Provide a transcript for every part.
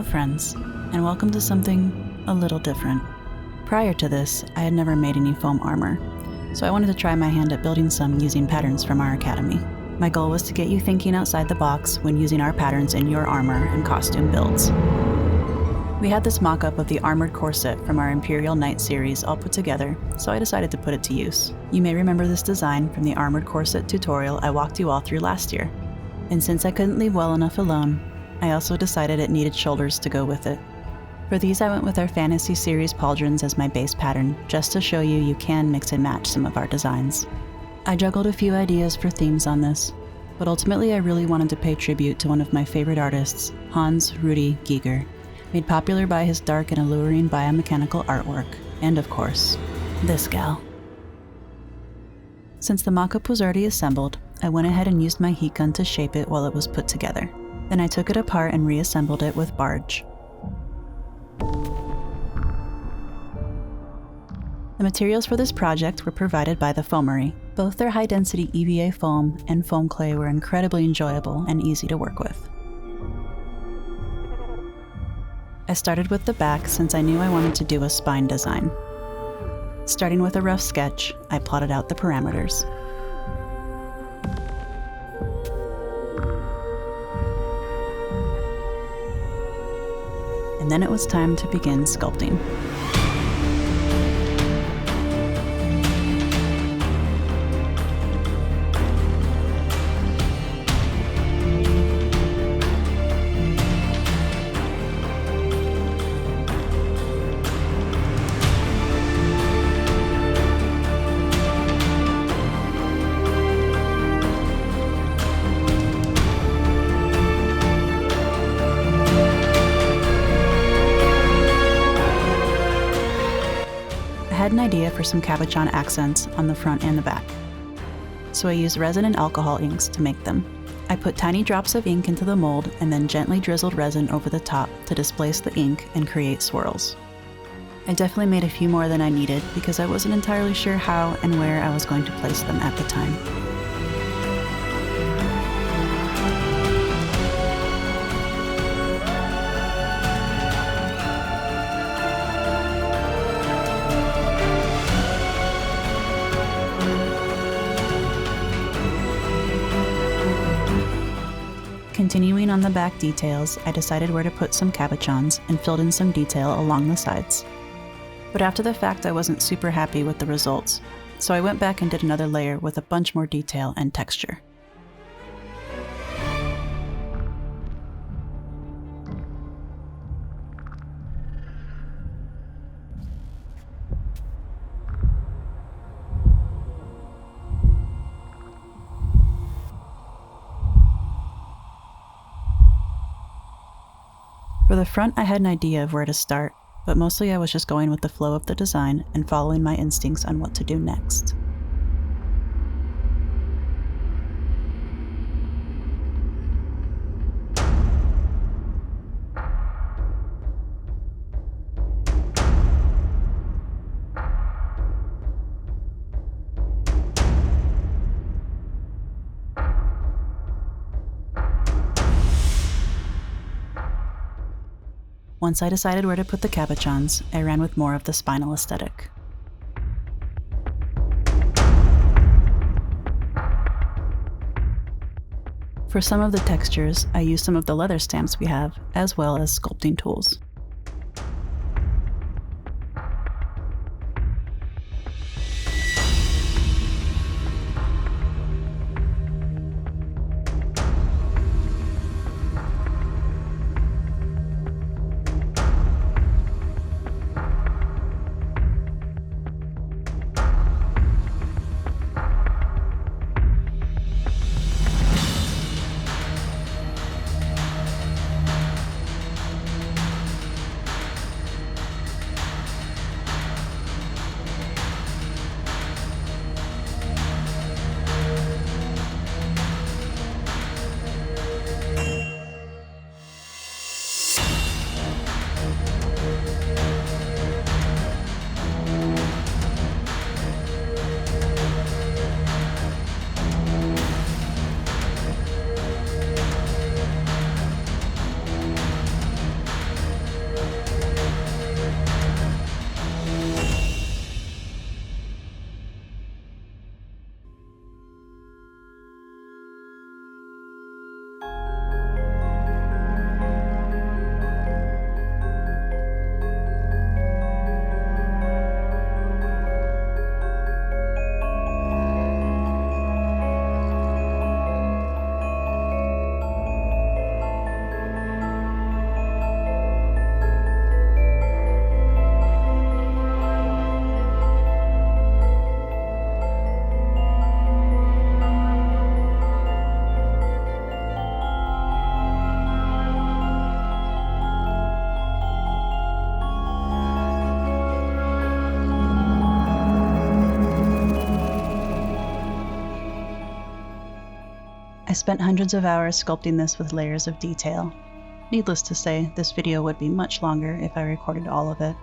Hello friends, and welcome to something a little different. Prior to this, I had never made any foam armor, so I wanted to try my hand at building some using patterns from our academy. My goal was to get you thinking outside the box when using our patterns in your armor and costume builds. We had this mock-up of the armored corset from our Imperial Knight series all put together, so I decided to put it to use. You may remember this design from the armored corset tutorial I walked you all through last year. And since I couldn't leave well enough alone, I also decided it needed shoulders to go with it. For these I went with our fantasy series pauldrons as my base pattern, just to show you can mix and match some of our designs. I juggled a few ideas for themes on this, but ultimately I really wanted to pay tribute to one of my favorite artists, Hans Rudi Giger, made popular by his dark and alluring biomechanical artwork, and of course, this gal. Since the mock-up was already assembled, I went ahead and used my heat gun to shape it while it was put together. Then I took it apart and reassembled it with barge. The materials for this project were provided by the Foamory. Both their high-density EVA foam and foam clay were incredibly enjoyable and easy to work with. I started with the back since I knew I wanted to do a spine design. Starting with a rough sketch, I plotted out the parameters. And then it was time to begin sculpting. I had an idea for some cabochon accents on the front and the back, so I used resin and alcohol inks to make them. I put tiny drops of ink into the mold and then gently drizzled resin over the top to displace the ink and create swirls. I definitely made a few more than I needed because I wasn't entirely sure how and where I was going to place them at the time. Continuing on the back details, I decided where to put some cabochons and filled in some detail along the sides. But after the fact, I wasn't super happy with the results, so I went back and did another layer with a bunch more detail and texture. For the front, I had an idea of where to start, but mostly I was just going with the flow of the design and following my instincts on what to do next. Once I decided where to put the cabochons, I ran with more of the spinal aesthetic. For some of the textures, I used some of the leather stamps we have, as well as sculpting tools. I spent hundreds of hours sculpting this with layers of detail. Needless to say, this video would be much longer if I recorded all of it.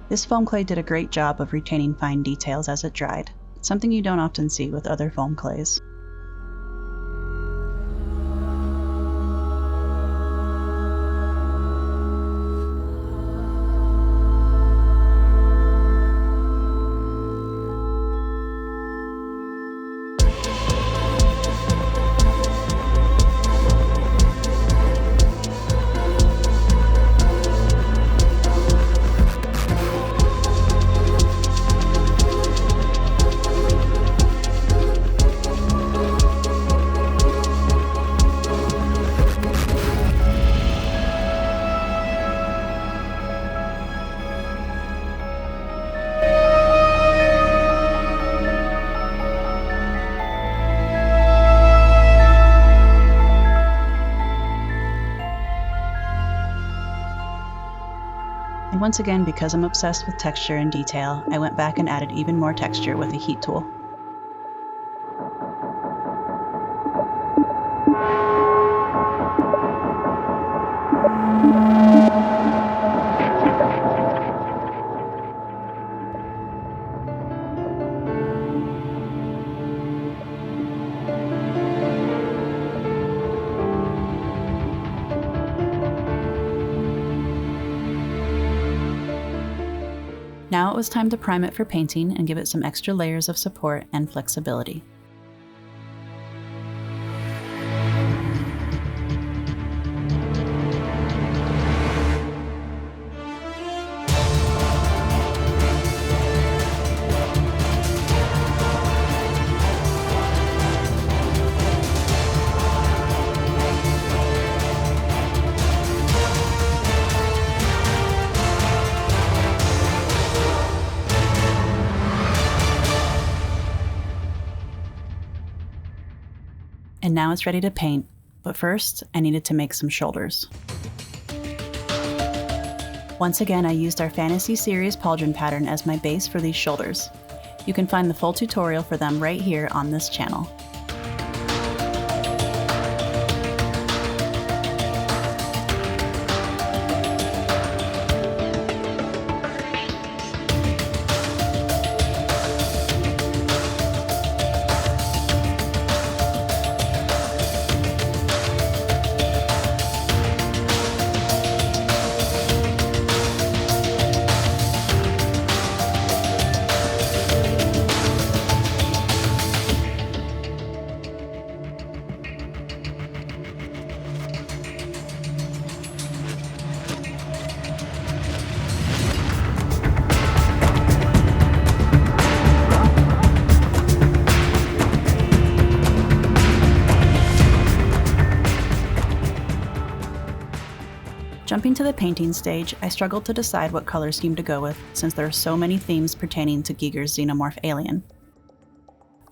This foam clay did a great job of retaining fine details as it dried, something you don't often see with other foam clays. And once again, because I'm obsessed with texture and detail, I went back and added even more texture with a heat tool. Now it was time to prime it for painting and give it some extra layers of support and flexibility. And now it's ready to paint, but first I needed to make some shoulders. Once again, I used our Fantasy Series pauldron pattern as my base for these shoulders. You can find the full tutorial for them right here on this channel. Jumping to the painting stage, I struggled to decide what color scheme to go with since there are so many themes pertaining to Giger's Xenomorph alien.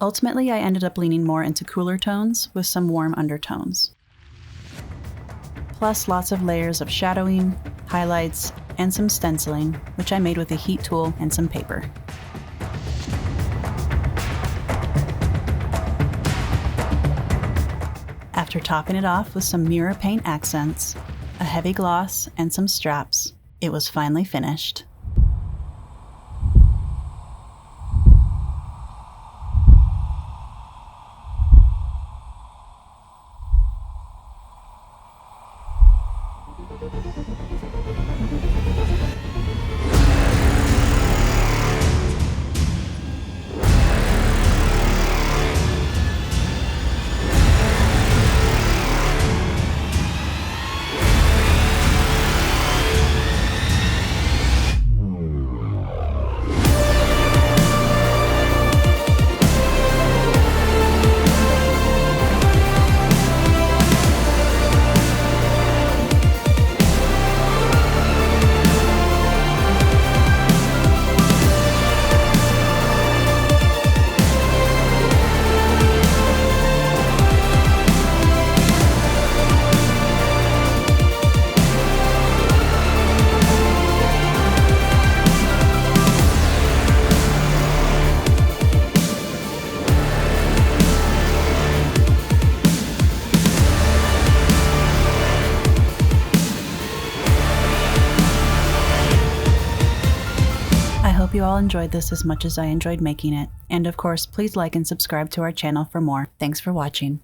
Ultimately, I ended up leaning more into cooler tones with some warm undertones. Plus lots of layers of shadowing, highlights, and some stenciling, which I made with a heat tool and some paper. After topping it off with some mirror paint accents, a heavy gloss, and some straps, it was finally finished. hope you all enjoyed this as much as I enjoyed making it, and of course, please like and subscribe to our channel for more. Thanks for watching.